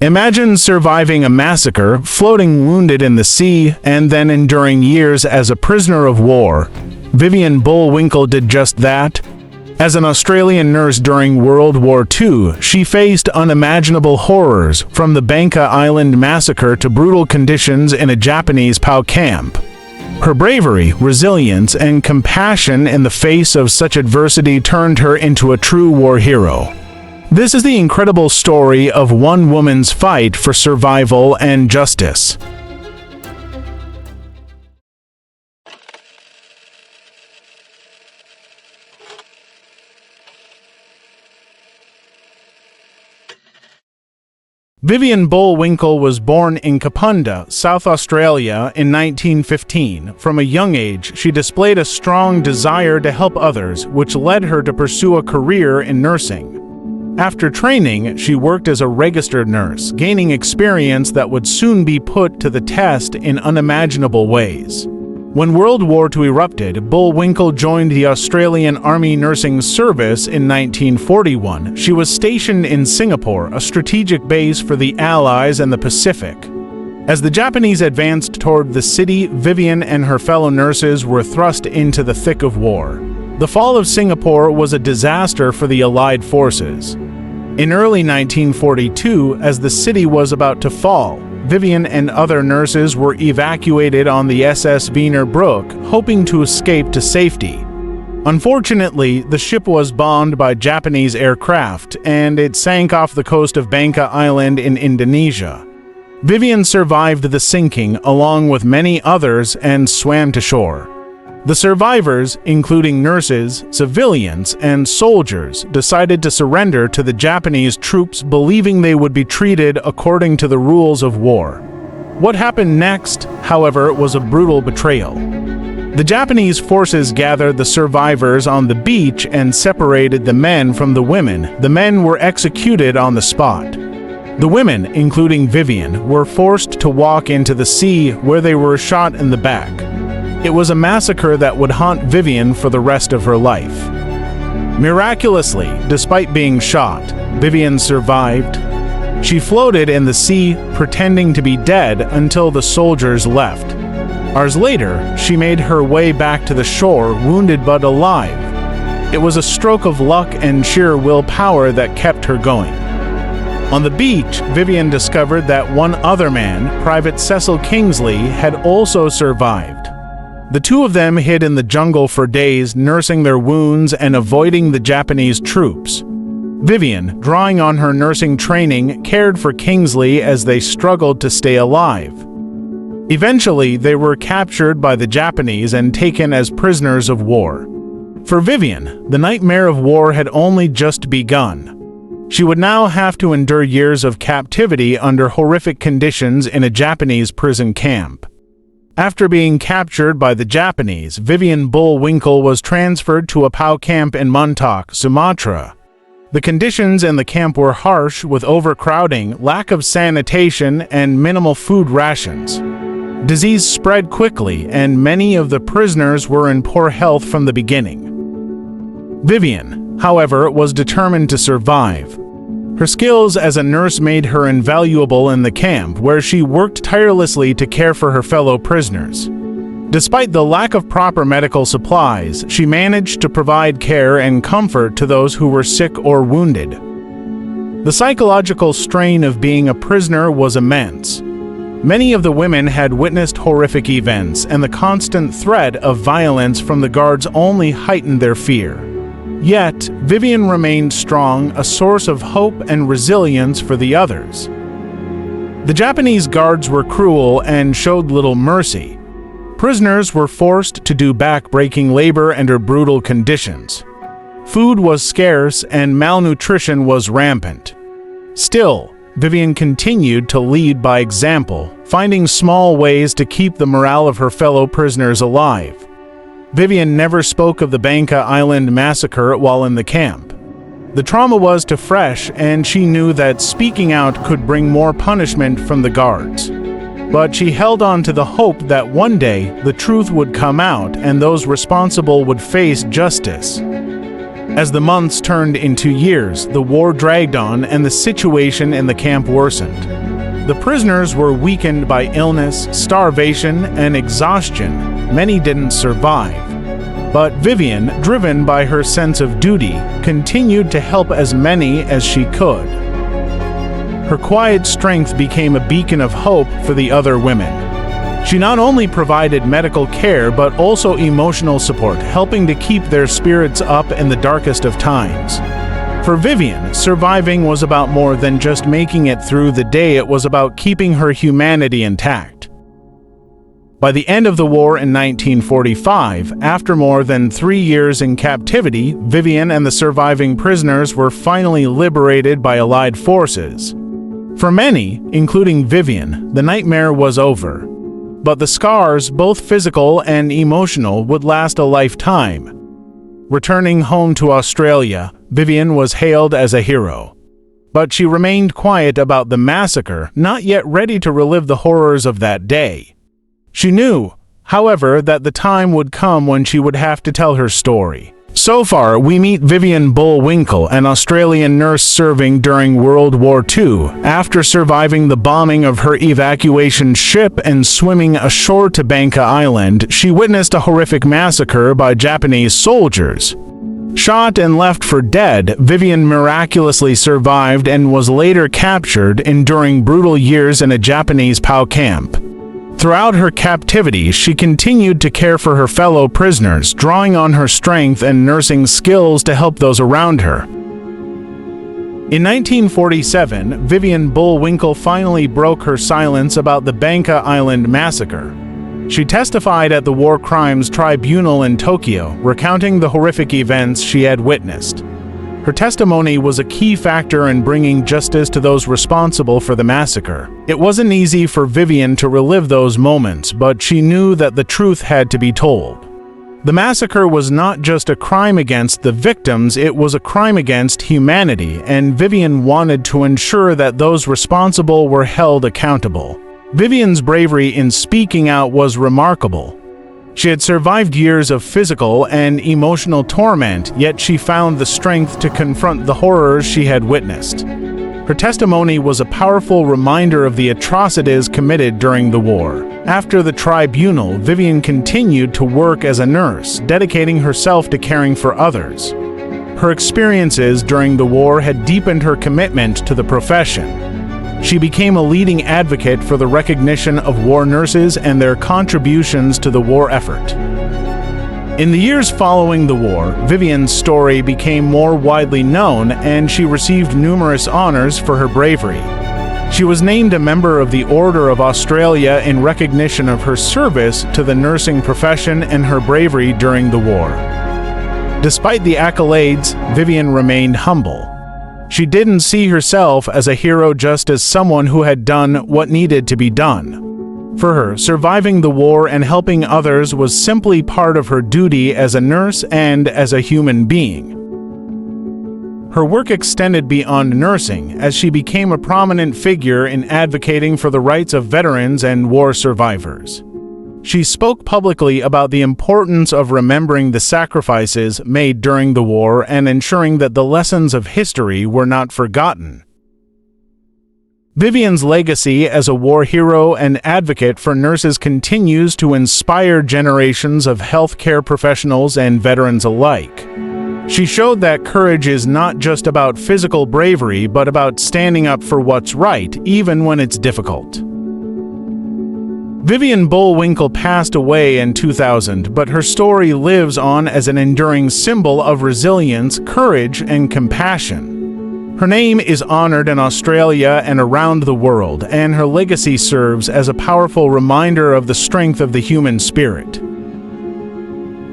Imagine surviving a massacre, floating wounded in the sea, and then enduring years as a prisoner of war. Vivian Bullwinkel did just that. As an Australian nurse during World War II, she faced unimaginable horrors, from the Banka Island Massacre to brutal conditions in a Japanese POW camp. Her bravery, resilience, and compassion in the face of such adversity turned her into a true war hero. This is the incredible story of one woman's fight for survival and justice. Vivian Bullwinkel was born in Kapunda, South Australia in 1915. From a young age, she displayed a strong desire to help others, which led her to pursue a career in nursing. After training, she worked as a registered nurse, gaining experience that would soon be put to the test in unimaginable ways. When World War II erupted, Bullwinkel joined the Australian Army Nursing Service in 1941. She was stationed in Singapore, a strategic base for the Allies and the Pacific. As the Japanese advanced toward the city, Vivian and her fellow nurses were thrust into the thick of war. The fall of Singapore was a disaster for the Allied forces. In early 1942, as the city was about to fall, Vivian and other nurses were evacuated on the SS Wiener Brück, hoping to escape to safety. Unfortunately, the ship was bombed by Japanese aircraft, and it sank off the coast of Banka Island in Indonesia. Vivian survived the sinking along with many others and swam to shore. The survivors, including nurses, civilians, and soldiers, decided to surrender to the Japanese troops, believing they would be treated according to the rules of war. What happened next, however, was a brutal betrayal. The Japanese forces gathered the survivors on the beach and separated the men from the women. The men were executed on the spot. The women, including Vivian, were forced to walk into the sea, where they were shot in the back. It was a massacre that would haunt Vivian for the rest of her life. Miraculously, despite being shot, Vivian survived. She floated in the sea, pretending to be dead until the soldiers left. Hours later, she made her way back to the shore, wounded but alive. It was a stroke of luck and sheer willpower that kept her going. On the beach, Vivian discovered that one other man, Private Cecil Kingsley, had also survived. The two of them hid in the jungle for days, nursing their wounds and avoiding the Japanese troops. Vivian, drawing on her nursing training, cared for Kingsley as they struggled to stay alive. Eventually, they were captured by the Japanese and taken as prisoners of war. For Vivian, the nightmare of war had only just begun. She would now have to endure years of captivity under horrific conditions in a Japanese prison camp. After being captured by the Japanese, Vivian Bullwinkel was transferred to a POW camp in Muntok, Sumatra. The conditions in the camp were harsh, with overcrowding, lack of sanitation, and minimal food rations. Disease spread quickly, and many of the prisoners were in poor health from the beginning. Vivian, however, was determined to survive. Her skills as a nurse made her invaluable in the camp, where she worked tirelessly to care for her fellow prisoners. Despite the lack of proper medical supplies, she managed to provide care and comfort to those who were sick or wounded. The psychological strain of being a prisoner was immense. Many of the women had witnessed horrific events, and the constant threat of violence from the guards only heightened their fear. Yet, Vivian remained strong, a source of hope and resilience for the others. The Japanese guards were cruel and showed little mercy. Prisoners were forced to do back-breaking labor under brutal conditions. Food was scarce and malnutrition was rampant. Still, Vivian continued to lead by example, finding small ways to keep the morale of her fellow prisoners alive. Vivian never spoke of the Banka Island Massacre while in the camp. The trauma was too fresh, and she knew that speaking out could bring more punishment from the guards. But she held on to the hope that one day the truth would come out and those responsible would face justice. As the months turned into years, the war dragged on and the situation in the camp worsened. The prisoners were weakened by illness, starvation, and exhaustion. Many didn't survive. But Vivian, driven by her sense of duty, continued to help as many as she could. Her quiet strength became a beacon of hope for the other women. She not only provided medical care but also emotional support, helping to keep their spirits up in the darkest of times. For Vivian, surviving was about more than just making it through the day. It was about keeping her humanity intact. By the end of the war in 1945, after more than 3 years in captivity, Vivian and the surviving prisoners were finally liberated by Allied forces. For many, including Vivian, the nightmare was over. But the scars, both physical and emotional, would last a lifetime. Returning home to Australia, Vivian was hailed as a hero. But she remained quiet about the massacre, not yet ready to relive the horrors of that day. She knew, however, that the time would come when she would have to tell her story. So far, we meet Vivian Bullwinkel, an Australian nurse serving during World War II. After surviving the bombing of her evacuation ship and swimming ashore to Banka Island, she witnessed a horrific massacre by Japanese soldiers. Shot and left for dead, Vivian miraculously survived and was later captured, enduring brutal years in a Japanese POW camp. Throughout her captivity, she continued to care for her fellow prisoners, drawing on her strength and nursing skills to help those around her. In 1947, Vivian Bullwinkel finally broke her silence about the Banka Island Massacre. She testified at the War Crimes Tribunal in Tokyo, recounting the horrific events she had witnessed. Her testimony was a key factor in bringing justice to those responsible for the massacre. It wasn't easy for Vivian to relive those moments, but she knew that the truth had to be told. The massacre was not just a crime against the victims, it was a crime against humanity, and Vivian wanted to ensure that those responsible were held accountable. Vivian's bravery in speaking out was remarkable. She had survived years of physical and emotional torment, yet she found the strength to confront the horrors she had witnessed. Her testimony was a powerful reminder of the atrocities committed during the war. After the tribunal, Vivian continued to work as a nurse, dedicating herself to caring for others. Her experiences during the war had deepened her commitment to the profession. She became a leading advocate for the recognition of war nurses and their contributions to the war effort. In the years following the war, Vivian's story became more widely known, and she received numerous honors for her bravery. She was named a member of the Order of Australia in recognition of her service to the nursing profession and her bravery during the war. Despite the accolades, Vivian remained humble. She didn't see herself as a hero, just as someone who had done what needed to be done. For her, surviving the war and helping others was simply part of her duty as a nurse and as a human being. Her work extended beyond nursing, as she became a prominent figure in advocating for the rights of veterans and war survivors. She spoke publicly about the importance of remembering the sacrifices made during the war and ensuring that the lessons of history were not forgotten. Vivian's legacy as a war hero and advocate for nurses continues to inspire generations of healthcare professionals and veterans alike. She showed that courage is not just about physical bravery, but about standing up for what's right, even when it's difficult. Vivian Bullwinkel passed away in 2000, but her story lives on as an enduring symbol of resilience, courage, and compassion. Her name is honored in Australia and around the world, and her legacy serves as a powerful reminder of the strength of the human spirit.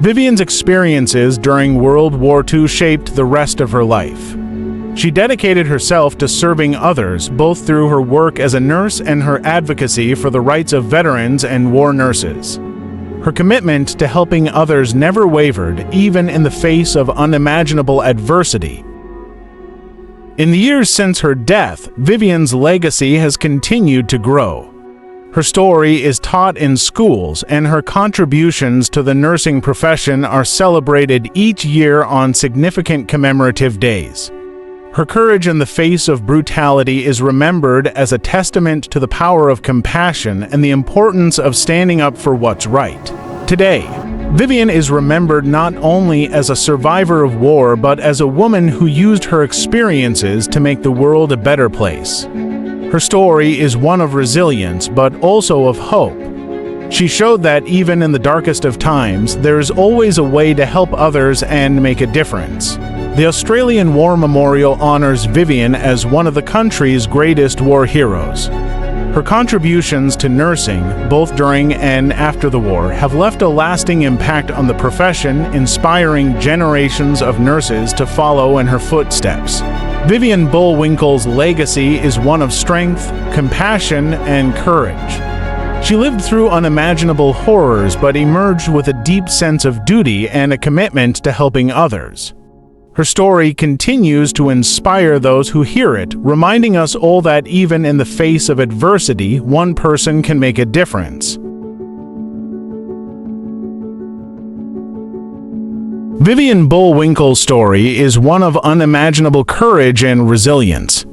Vivian's experiences during World War II shaped the rest of her life. She dedicated herself to serving others, both through her work as a nurse and her advocacy for the rights of veterans and war nurses. Her commitment to helping others never wavered, even in the face of unimaginable adversity. In the years since her death, Vivian's legacy has continued to grow. Her story is taught in schools, and her contributions to the nursing profession are celebrated each year on significant commemorative days. Her courage in the face of brutality is remembered as a testament to the power of compassion and the importance of standing up for what's right. Today, Vivian is remembered not only as a survivor of war, but as a woman who used her experiences to make the world a better place. Her story is one of resilience, but also of hope. She showed that even in the darkest of times, there is always a way to help others and make a difference. The Australian War Memorial honors Vivian as one of the country's greatest war heroes. Her contributions to nursing, both during and after the war, have left a lasting impact on the profession, inspiring generations of nurses to follow in her footsteps. Vivian Bullwinkel's legacy is one of strength, compassion, and courage. She lived through unimaginable horrors but emerged with a deep sense of duty and a commitment to helping others. Her story continues to inspire those who hear it, reminding us all that even in the face of adversity, one person can make a difference. Vivian Bullwinkel's story is one of unimaginable courage and resilience.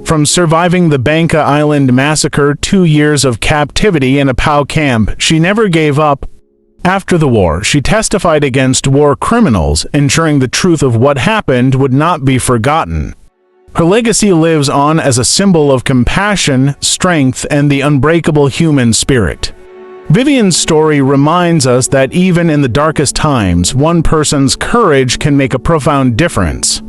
From surviving the Banka Island Massacre, 2 years of captivity in a POW camp, she never gave up. After the war, she testified against war criminals, ensuring the truth of what happened would not be forgotten. Her legacy lives on as a symbol of compassion, strength, and the unbreakable human spirit. Vivian's story reminds us that even in the darkest times, one person's courage can make a profound difference.